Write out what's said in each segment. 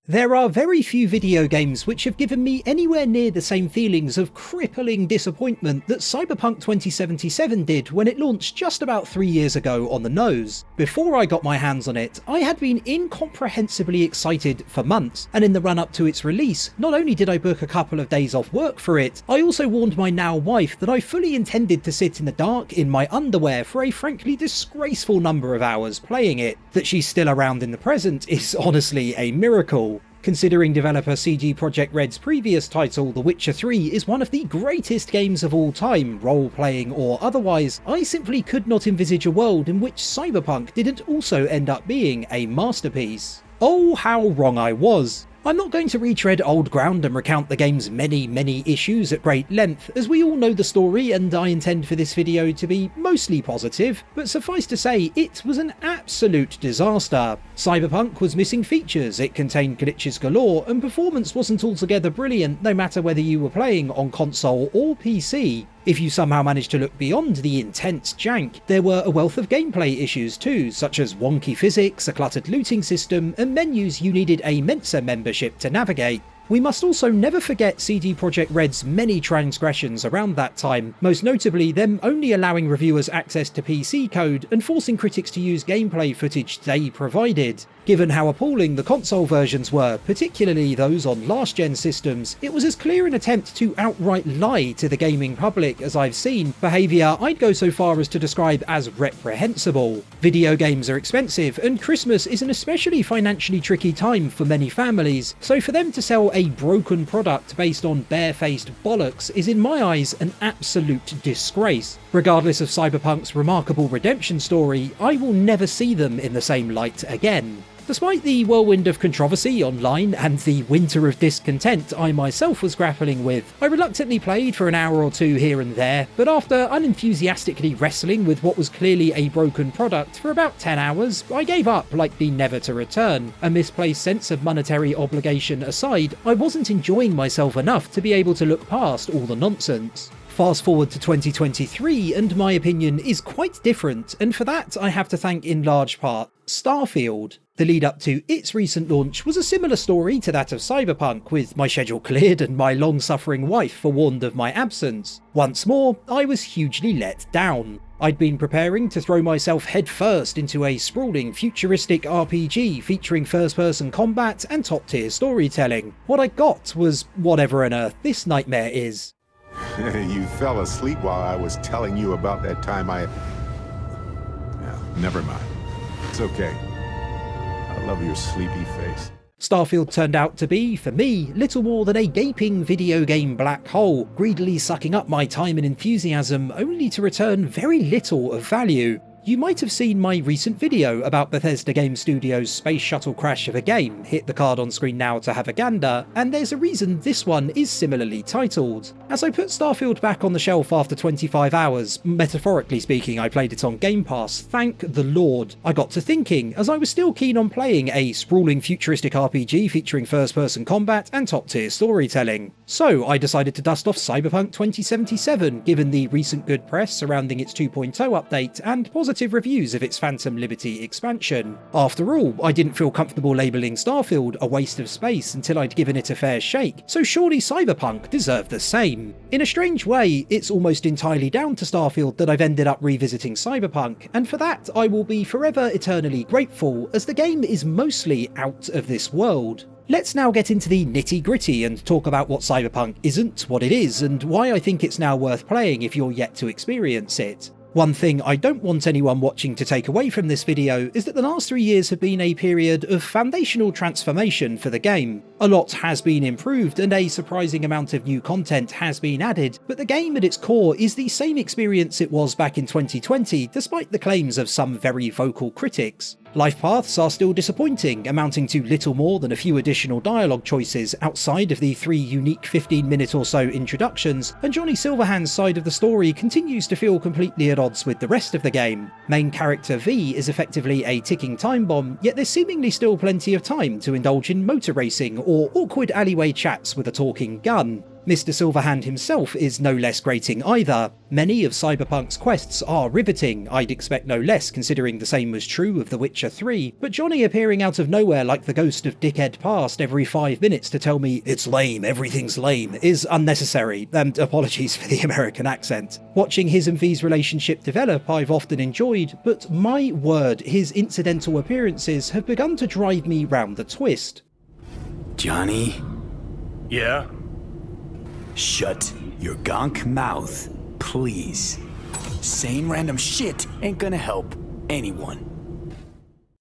There are very few video games which have given me anywhere near the same feelings of crippling disappointment that Cyberpunk 2077 did when it launched just about 3 years ago on the nose. Before I got my hands on it, I had been incomprehensibly excited for months, and in the run-up to its release, not only did I book a couple of days off work for it, I also warned my now wife that I fully intended to sit in the dark in my underwear for a frankly disgraceful number of hours playing it. That she's still around in the present is honestly a miracle. Considering developer CD Projekt Red's previous title, The Witcher 3, is one of the greatest games of all time, role-playing or otherwise, I simply could not envisage a world in which Cyberpunk didn't also end up being a masterpiece. Oh, how wrong I was. I'm not going to retread old ground and recount the game's many issues at great length, as we all know the story and I intend for this video to be mostly positive, but suffice to say, it was an absolute disaster. Cyberpunk was missing features, it contained glitches galore, and performance wasn't altogether brilliant no matter whether you were playing on console or PC. If you somehow managed to look beyond the intense jank, there were a wealth of gameplay issues too, such as wonky physics, a cluttered looting system, and menus you needed a Mensa membership to navigate. We must also never forget CD Projekt Red's many transgressions around that time, most notably them only allowing reviewers access to PC code and forcing critics to use gameplay footage they provided. Given how appalling the console versions were, particularly those on last-gen systems, it was as clear an attempt to outright lie to the gaming public as I've seen, behaviour I'd go so far as to describe as reprehensible. Video games are expensive, and Christmas is an especially financially tricky time for many families, so for them to sell a broken product based on barefaced bollocks is in my eyes an absolute disgrace. Regardless of Cyberpunk's remarkable redemption story, I will never see them in the same light again. Despite the whirlwind of controversy online and the winter of discontent I myself was grappling with, I reluctantly played for an hour or two here and there, but after unenthusiastically wrestling with what was clearly a broken product for about 10 hours, I gave up likely never to return. A misplaced sense of monetary obligation aside, I wasn't enjoying myself enough to be able to look past all the nonsense. Fast forward to 2023 and my opinion is quite different, and for that I have to thank in large part Starfield. The lead up to its recent launch was a similar story to that of Cyberpunk, with my schedule cleared and my long-suffering wife forewarned of my absence. Once more, I was hugely let down. I'd been preparing to throw myself headfirst into a sprawling futuristic RPG featuring first-person combat and top-tier storytelling. What I got was whatever on earth this nightmare is. You fell asleep while I was telling you about that time Yeah, never mind. It's okay. I love your sleepy face. Starfield turned out to be, for me, little more than a gaping video game black hole, greedily sucking up my time and enthusiasm only to return very little of value. You might have seen my recent video about Bethesda Game Studios' space shuttle crash of a game, hit the card on screen now to have a gander, and there's a reason this one is similarly titled. As I put Starfield back on the shelf after 25 hours, metaphorically speaking I played it on Game Pass, thank the Lord, I got to thinking, as I was still keen on playing a sprawling futuristic RPG featuring first-person combat and top-tier storytelling. So I decided to dust off Cyberpunk 2077, given the recent good press surrounding its 2.0 update and positive reviews of its Phantom Liberty expansion. After all, I didn't feel comfortable labelling Starfield a waste of space until I'd given it a fair shake, so surely Cyberpunk deserved the same. In a strange way, it's almost entirely down to Starfield that I've ended up revisiting Cyberpunk, and for that I will be forever eternally grateful, as the game is mostly out of this world. Let's now get into the nitty-gritty and talk about what Cyberpunk isn't, what it is, and why I think it's now worth playing if you're yet to experience it. One thing I don't want anyone watching to take away from this video is that the last 3 years have been a period of foundational transformation for the game. A lot has been improved and a surprising amount of new content has been added, but the game at its core is the same experience it was back in 2020, despite the claims of some very vocal critics. Life paths are still disappointing, amounting to little more than a few additional dialogue choices outside of the 3 unique 15-minute or so introductions, and Johnny Silverhand's side of the story continues to feel completely at odds with the rest of the game. Main character V is effectively a ticking time bomb, yet there's seemingly still plenty of time to indulge in motor racing or awkward alleyway chats with a talking gun. Mr. Silverhand himself is no less grating either. Many of Cyberpunk's quests are riveting, I'd expect no less considering the same was true of The Witcher 3, but Johnny appearing out of nowhere like the ghost of Dickhead Past every 5 minutes to tell me it's lame, everything's lame, is unnecessary, and apologies for the American accent. Watching his and V's relationship develop I've often enjoyed, but my word, his incidental appearances have begun to drive me round the twist. Johnny? Yeah? Shut your gonk mouth, please. Saying random shit ain't gonna help anyone.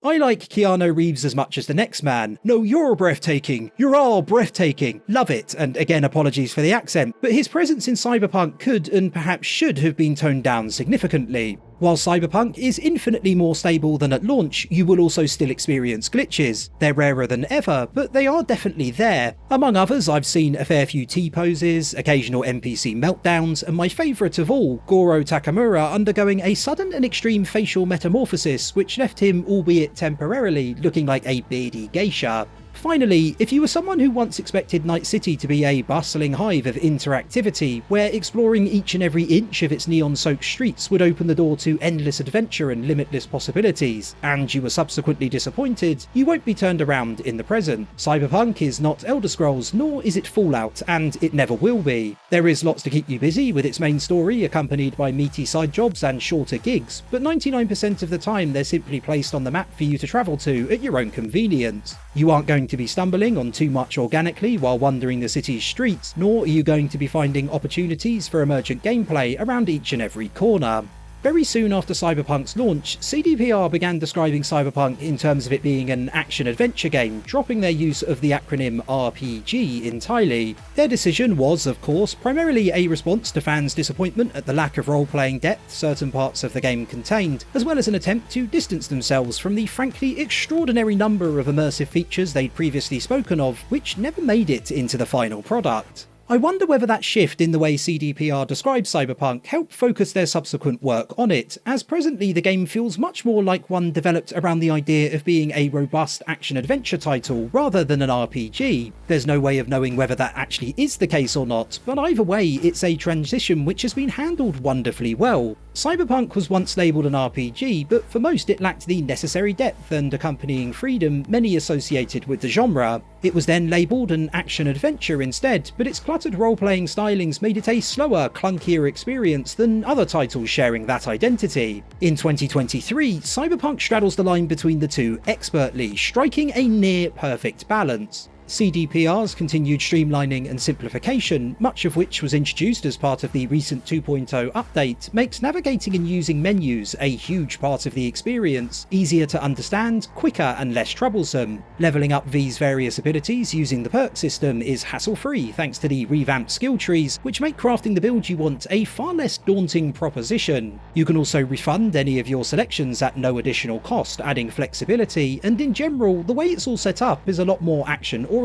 I like Keanu Reeves as much as the next man. No, you're breathtaking. You're all breathtaking. Love it. And again, apologies for the accent, but his presence in Cyberpunk could and perhaps should have been toned down significantly. While Cyberpunk is infinitely more stable than at launch, you will also still experience glitches. They're rarer than ever, but they are definitely there. Among others, I've seen a fair few T-poses, occasional NPC meltdowns, and my favourite of all, Goro Takamura undergoing a sudden and extreme facial metamorphosis which left him, albeit temporarily, looking like a beardy geisha. Finally, if you were someone who once expected Night City to be a bustling hive of interactivity, where exploring each and every inch of its neon-soaked streets would open the door to endless adventure and limitless possibilities, and you were subsequently disappointed, you won't be turned around in the present. Cyberpunk is not Elder Scrolls, nor is it Fallout, and it never will be. There is lots to keep you busy with its main story, accompanied by meaty side jobs and shorter gigs, but 99% of the time they're simply placed on the map for you to travel to at your own convenience. You aren't going to be stumbling on too much organically while wandering the city's streets, nor are you going to be finding opportunities for emergent gameplay around each and every corner. Very soon after Cyberpunk's launch, CDPR began describing Cyberpunk in terms of it being an action-adventure game, dropping their use of the acronym RPG entirely. Their decision was, of course, primarily a response to fans' disappointment at the lack of role-playing depth certain parts of the game contained, as well as an attempt to distance themselves from the frankly extraordinary number of immersive features they'd previously spoken of, which never made it into the final product. I wonder whether that shift in the way CDPR describes Cyberpunk helped focus their subsequent work on it, as presently the game feels much more like one developed around the idea of being a robust action-adventure title rather than an RPG. There's no way of knowing whether that actually is the case or not, but either way it's a transition which has been handled wonderfully well. Cyberpunk was once labelled an RPG, but for most it lacked the necessary depth and accompanying freedom many associated with the genre. It was then labelled an action-adventure instead, but its cluttered role-playing stylings made it a slower, clunkier experience than other titles sharing that identity. In 2023, Cyberpunk straddles the line between the two expertly, striking a near-perfect balance. CDPR's continued streamlining and simplification, much of which was introduced as part of the recent 2.0 update, makes navigating and using menus, a huge part of the experience, easier to understand, quicker and less troublesome. Levelling up V's various abilities using the perk system is hassle-free thanks to the revamped skill trees, which make crafting the build you want a far less daunting proposition. You can also refund any of your selections at no additional cost, adding flexibility, and in general, the way it's all set up is a lot more action-oriented.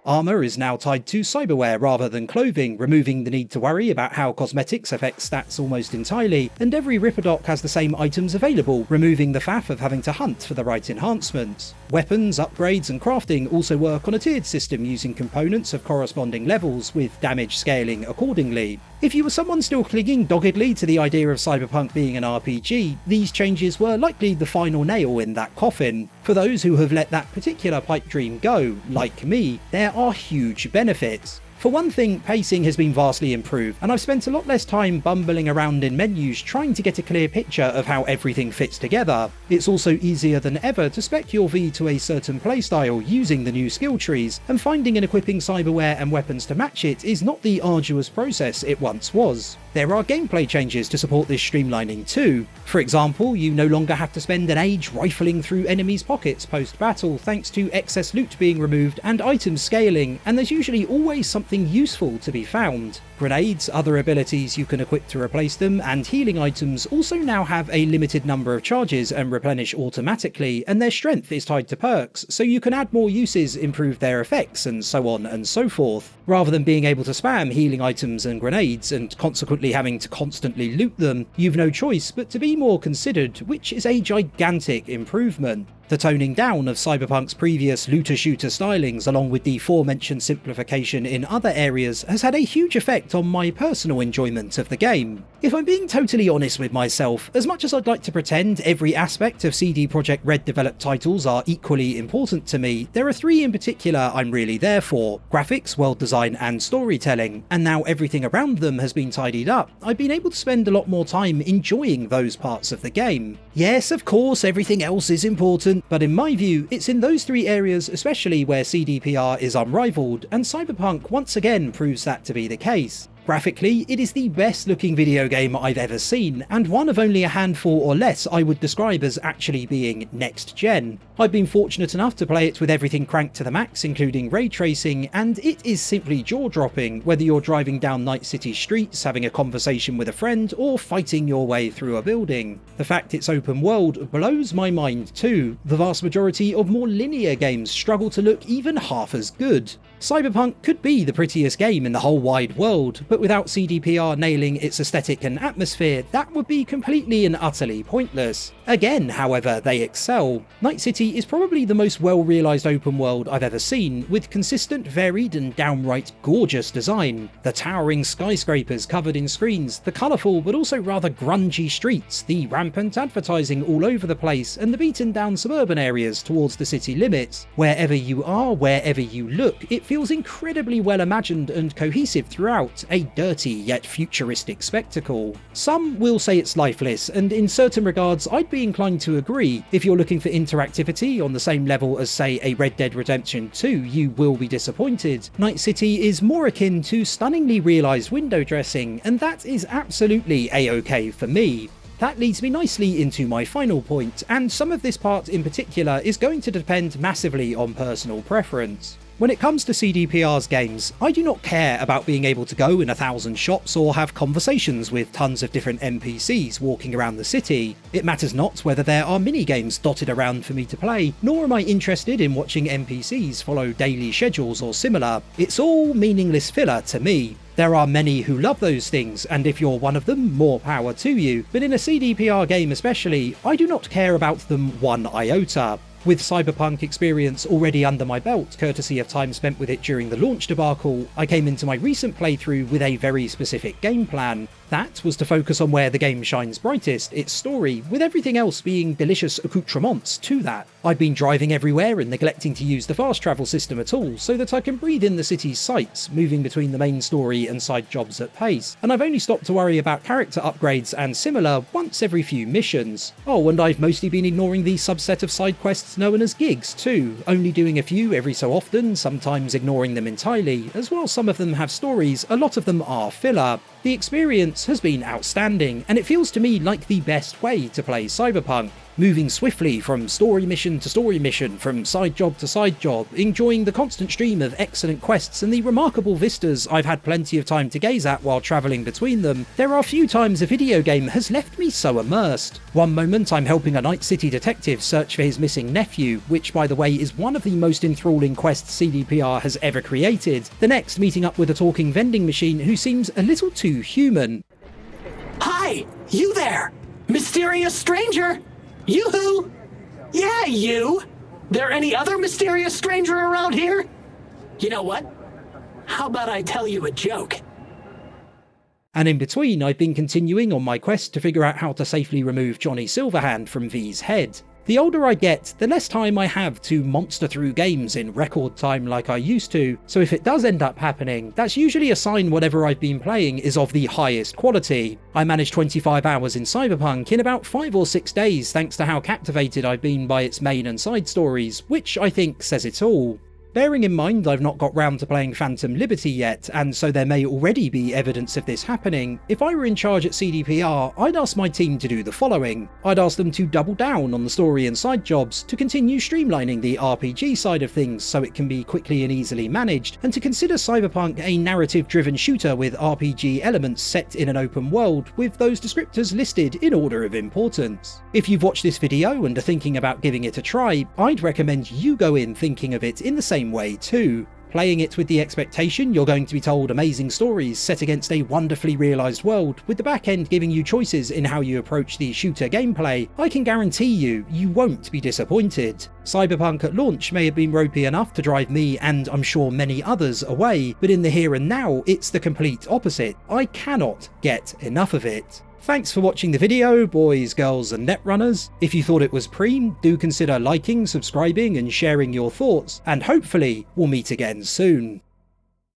Armour is now tied to cyberware rather than clothing, removing the need to worry about how cosmetics affect stats almost entirely, and every Ripperdoc has the same items available, removing the faff of having to hunt for the right enhancements. Weapons, upgrades and crafting also work on a tiered system using components of corresponding levels, with damage scaling accordingly. If you were someone still clinging doggedly to the idea of Cyberpunk being an RPG, these changes were likely the final nail in that coffin. For those who have let that particular pipe dream go, like me, there are huge benefits. For one thing, pacing has been vastly improved, and I've spent a lot less time bumbling around in menus trying to get a clear picture of how everything fits together. It's also easier than ever to spec your V to a certain playstyle using the new skill trees, and finding and equipping cyberware and weapons to match it is not the arduous process it once was. There are gameplay changes to support this streamlining too. For example, you no longer have to spend an age rifling through enemies' pockets post-battle thanks to excess loot being removed and items scaling, and there's usually always something useful to be found. Grenades, other abilities you can equip to replace them, and healing items also now have a limited number of charges and replenish automatically, and their strength is tied to perks, so you can add more uses, improve their effects, and so on and so forth. Rather than being able to spam healing items and grenades and consequently having to constantly loot them, you've no choice but to be more considered, which is a gigantic improvement. The toning down of Cyberpunk's previous looter-shooter stylings along with the aforementioned simplification in other areas has had a huge effect on my personal enjoyment of the game. If I'm being totally honest with myself, as much as I'd like to pretend every aspect of CD Projekt Red developed titles are equally important to me, there are three in particular I'm really there for: graphics, world design and storytelling, and now everything around them has been tidied up, I've been able to spend a lot more time enjoying those parts of the game. Yes, of course, everything else is important, but in my view, it's in those three areas especially where CDPR is unrivaled, and Cyberpunk once again proves that to be the case. Graphically, it is the best looking video game I've ever seen, and one of only a handful or less I would describe as actually being next gen. I've been fortunate enough to play it with everything cranked to the max, including ray tracing, and it is simply jaw-dropping, whether you're driving down Night City streets, having a conversation with a friend, or fighting your way through a building. The fact it's open world blows my mind too. The vast majority of more linear games struggle to look even half as good. Cyberpunk could be the prettiest game in the whole wide world, but without CDPR nailing its aesthetic and atmosphere, that would be completely and utterly pointless. Again, however, they excel. Night City is probably the most well-realised open world I've ever seen, with consistent, varied and downright gorgeous design. The towering skyscrapers covered in screens, the colourful but also rather grungy streets, the rampant advertising all over the place, and the beaten down suburban areas towards the city limits. Wherever you are, wherever you look, it feels incredibly well imagined and cohesive throughout, a dirty yet futuristic spectacle. Some will say it's lifeless, and in certain regards I'd be inclined to agree. If you're looking for interactivity on the same level as, say, a Red Dead Redemption 2, you will be disappointed. Night City is more akin to stunningly realised window dressing, and that is absolutely a-okay for me. That leads me nicely into my final point, and some of this part in particular is going to depend massively on personal preference. When it comes to CDPR's games, I do not care about being able to go in 1,000 shops or have conversations with tons of different NPCs walking around the city. It matters not whether there are mini-games dotted around for me to play, nor am I interested in watching NPCs follow daily schedules or similar. It's all meaningless filler to me. There are many who love those things, and if you're one of them, more power to you, but in a CDPR game especially, I do not care about them one iota. With Cyberpunk experience already under my belt, courtesy of time spent with it during the launch debacle, I came into my recent playthrough with a very specific game plan. That was to focus on where the game shines brightest, its story, with everything else being delicious accoutrements to that. I'd been driving everywhere and neglecting to use the fast travel system at all, so that I can breathe in the city's sights, moving between the main story and side jobs at pace, and I've only stopped to worry about character upgrades and similar once every few missions. Oh, and I've mostly been ignoring the subset of side quests known as gigs too, only doing a few every so often, sometimes ignoring them entirely. As while some of them have stories, a lot of them are filler. The experience has been outstanding, and it feels to me like the best way to play Cyberpunk. Moving swiftly from story mission to story mission, from side job to side job, enjoying the constant stream of excellent quests and the remarkable vistas I've had plenty of time to gaze at while travelling between them, there are few times a video game has left me so immersed. One moment I'm helping a Night City detective search for his missing nephew, which by the way is one of the most enthralling quests CDPR has ever created. The next meeting up with a talking vending machine who seems a little too human. Hi! You there! Mysterious stranger! Yoo-hoo! Yeah, you! There any other mysterious stranger around here? You know what? How about I tell you a joke? And in between, I've been continuing on my quest to figure out how to safely remove Johnny Silverhand from V's head. The older I get, the less time I have to monster through games in record time like I used to, so if it does end up happening, that's usually a sign whatever I've been playing is of the highest quality. I managed 25 hours in Cyberpunk in about 5 or 6 days thanks to how captivated I've been by its main and side stories, which I think says it all. Bearing in mind I've not got round to playing Phantom Liberty yet, and so there may already be evidence of this happening, if I were in charge at CDPR, I'd ask my team to do the following. I'd ask them to double down on the story and side jobs, to continue streamlining the RPG side of things so it can be quickly and easily managed, and to consider Cyberpunk a narrative-driven shooter with RPG elements set in an open world, with those descriptors listed in order of importance. If you've watched this video and are thinking about giving it a try, I'd recommend you go in thinking of it in the same way too. playing it with the expectation you're going to be told amazing stories set against a wonderfully realised world, with the back end giving you choices in how you approach the shooter gameplay, I can guarantee you won't be disappointed. Cyberpunk at launch may have been ropey enough to drive me and I'm sure many others away, but in the here and now it's the complete opposite. I cannot get enough of it. Thanks for watching the video, boys, girls and netrunners. If you thought it was preem, do consider liking, subscribing and sharing your thoughts, and hopefully we'll meet again soon.